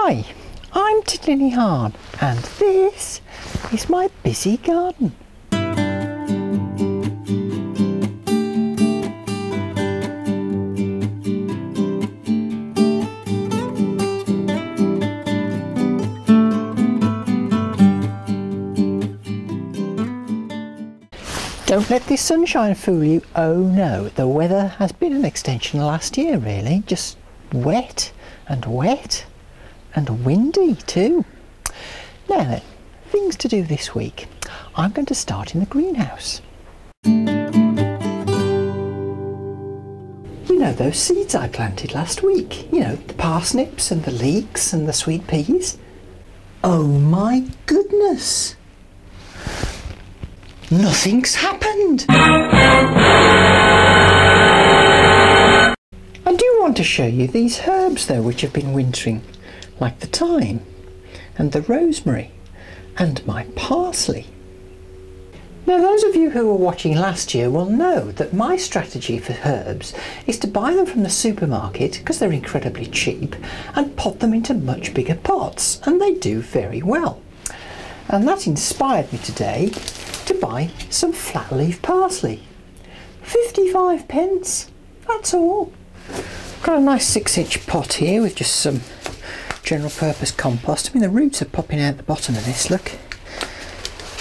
Hi, I'm Titli and this is my busy garden. Don't let this sunshine fool you. Oh no, the weather has been an extension of last year really, just wet and windy too. Now then, things to do this week. I'm going to start in the greenhouse. You know those seeds I planted last week? You know, the parsnips and the leeks and the sweet peas? Oh my goodness! Nothing's happened! I do want to show you these herbs though which have been wintering, like the thyme and the rosemary and my parsley. Now those of you who were watching last year will know that my strategy for herbs is to buy them from the supermarket because they're incredibly cheap and pot them into much bigger pots, and they do very well. And that inspired me today to buy some flat leaf parsley. 55 pence, that's all. Got a nice 6-inch pot here with just some general purpose compost. I mean the roots are popping out the bottom of this, look.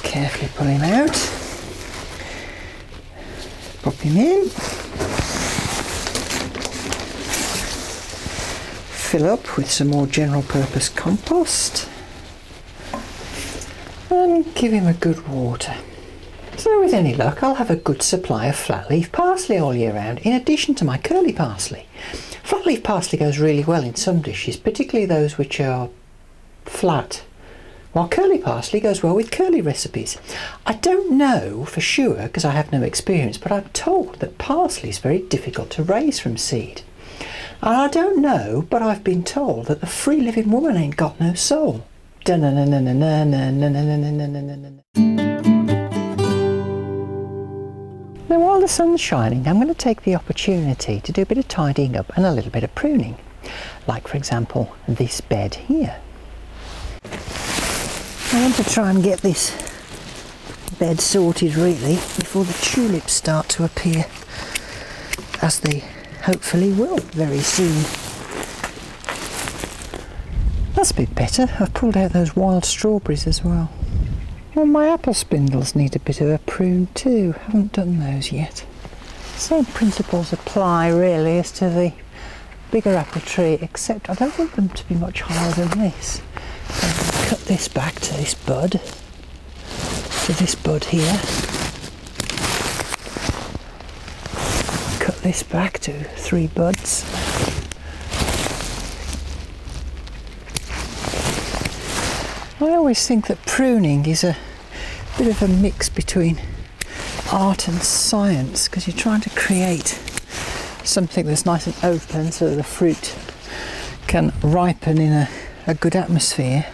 Carefully pull him out. Pop him in. Fill up with some more general purpose compost. And give him a good water. So with any luck I'll have a good supply of flat leaf parsley all year round, in addition to my curly parsley. Flat leaf parsley goes really well in some dishes, particularly those which are flat, while curly parsley goes well with curly recipes. I don't know for sure because I have no experience, but I'm told that parsley is very difficult to raise from seed. And I don't know, but I've been told that the free living woman ain't got no soul. Now while the sun's shining, I'm going to take the opportunity to do a bit of tidying up and a little bit of pruning. Like for example, this bed here. I want to try and get this bed sorted really before the tulips start to appear, as they hopefully will very soon. That's a bit better. I've pulled out those wild strawberries as well. Well, my apple spindles need a bit of a prune too. Haven't done those yet. Same principles apply really as to the bigger apple tree, except I don't want them to be much higher than this. So I'm going to cut this back to this bud here. Cut this back to 3 buds. I always think that pruning is a bit of a mix between art and science, because you're trying to create something that's nice and open so that the fruit can ripen in a good atmosphere.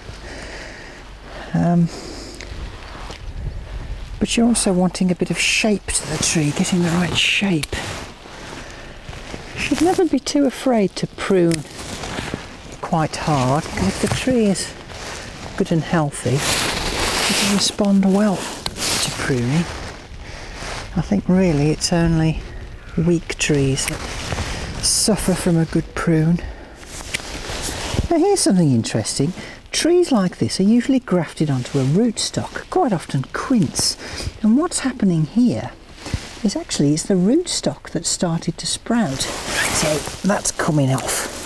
But you're also wanting a bit of shape to the tree, getting the right shape. You should never be too afraid to prune quite hard, because if the tree is good and healthy, it will respond well to pruning. I think really it's only weak trees that suffer from a good prune. Now here's something interesting. Trees like this are usually grafted onto a rootstock, quite often quince, and what's happening here is actually it's the rootstock that started to sprout, so that's coming off.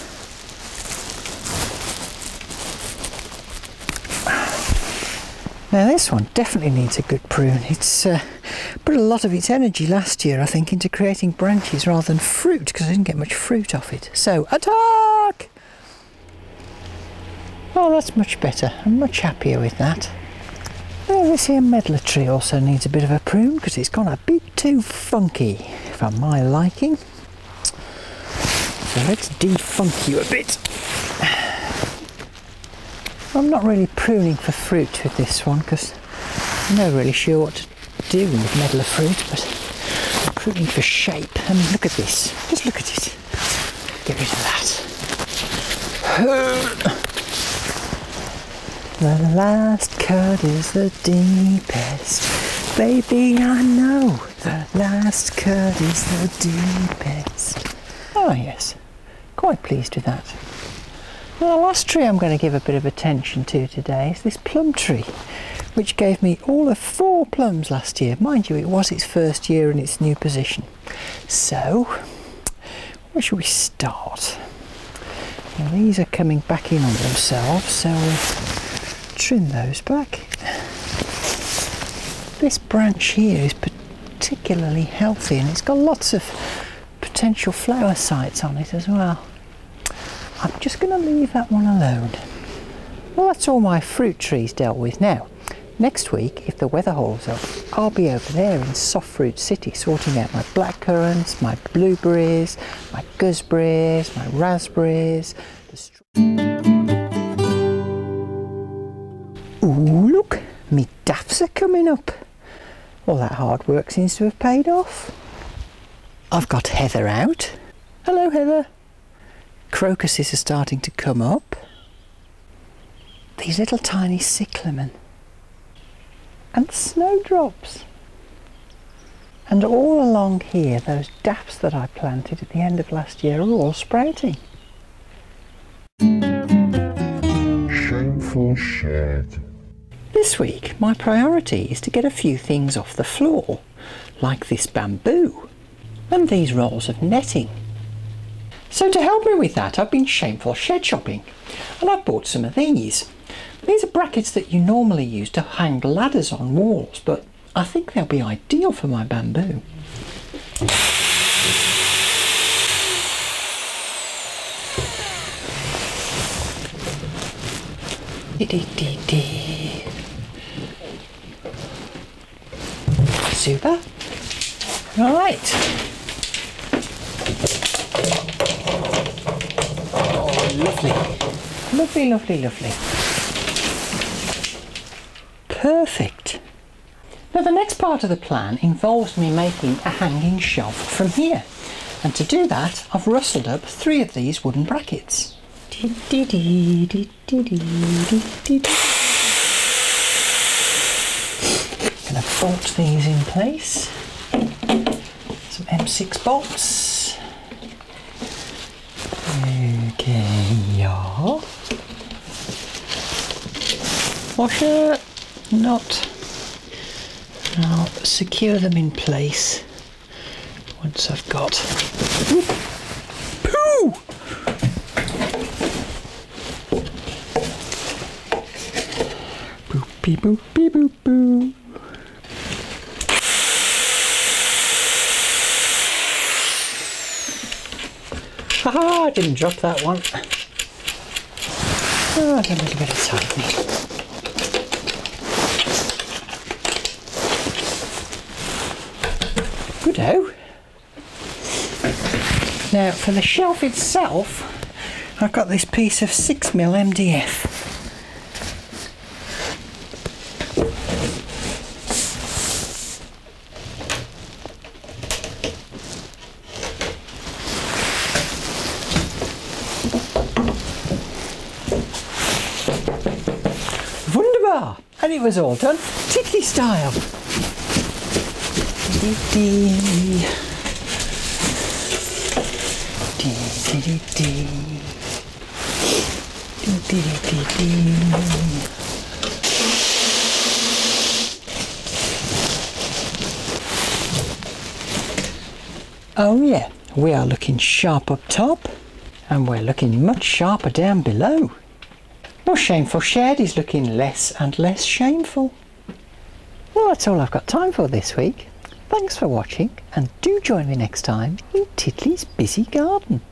Now this one definitely needs a good prune. It's put a lot of its energy last year, I think, into creating branches rather than fruit, because I didn't get much fruit off it. So, attack! Oh, that's much better. I'm much happier with that. Now this here medlar tree also needs a bit of a prune, because it's gone a bit too funky for my liking. So let's defunk you a bit. I'm not really pruning for fruit with this one, because I'm not really sure what to do with medlar fruit, but I'm pruning for shape. I mean, look at this. Just look at it. Get rid of that. The last cut is the deepest. Baby, I know. The last cut is the deepest. Oh yes, quite pleased with that. Well, the last tree I'm going to give a bit of attention to today is this plum tree, which gave me all of 4 plums last year. Mind you, it was its first year in its new position. So, where should we start? Well, these are coming back in on themselves, so we'll trim those back. This branch here is particularly healthy and it's got lots of potential flower sites on it as well. I'm just going to leave that one alone. Well, that's all my fruit trees dealt with now. Next week, if the weather holds up, I'll be over there in Soft Fruit City sorting out my blackcurrants, my blueberries, my gooseberries, my raspberries. Ooh, look, me daffs are coming up. All that hard work seems to have paid off. I've got heather out. Hello, heather. Crocuses are starting to come up. These little tiny cyclamen. And snowdrops. And all along here, those daffs that I planted at the end of last year are all sprouting. Shameful shed. This week, my priority is to get a few things off the floor, like this bamboo and these rolls of netting. So to help me with that, I've been shameful shed shopping, and I've bought some of these. These are brackets that you normally use to hang ladders on walls, but I think they'll be ideal for my bamboo. Super. Right. Oh, lovely. Lovely, lovely, lovely. Perfect. Now the next part of the plan involves me making a hanging shelf from here, and to do that I've rustled up 3 of these wooden brackets. Gonna bolt these in place. Some M6 bolts. Okay, yeah. Washer, not. I'll secure them in place once I've got. Pooh! Boopy boopy boop boo. Haha, I didn't drop that one. Oh, a little bit of tightening. Good-o. Now for the shelf itself, I've got this piece of 6mm MDF. Wunderbar! And it was all done Titli style. Oh yeah, we are looking sharp up top and we're looking much sharper down below. Our shameful shed is looking less and less shameful. Well, that's all I've got time for this week. Thanks for watching, and do join me next time in Titli's busy garden.